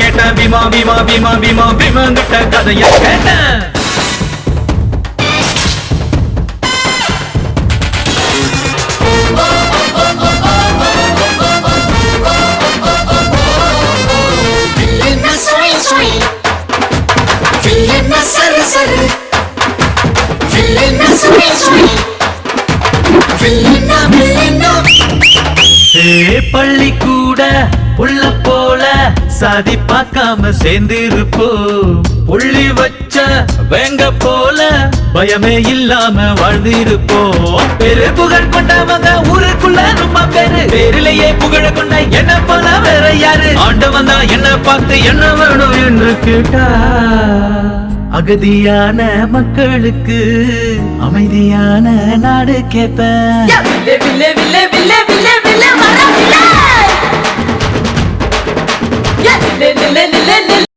கேட்ட பீமா பீமா பீமா பீமா பீமங்கிட்ட கதைய கேட்டேன். பள்ளி கூட புள்ள போல சாதி பார்க்காம சேர்ந்திருப்போ, புள்ளி வச்ச வேங்க போல பயமே இல்லாம வாழ்ந்திருப்போ. பெரு புகழ் கொண்டவங்க ஊருக்குள்ள ரொம்ப பேரு, பேரிலேயே புகழ கொண்ட என்ன போல வேற யாரு? ஆண்டவன் தான் என்ன பார்த்து என்ன வேணும் என்று கேட்டா, அகதியான மக்களுக்கு அமைதியான நாடு கேப்ப.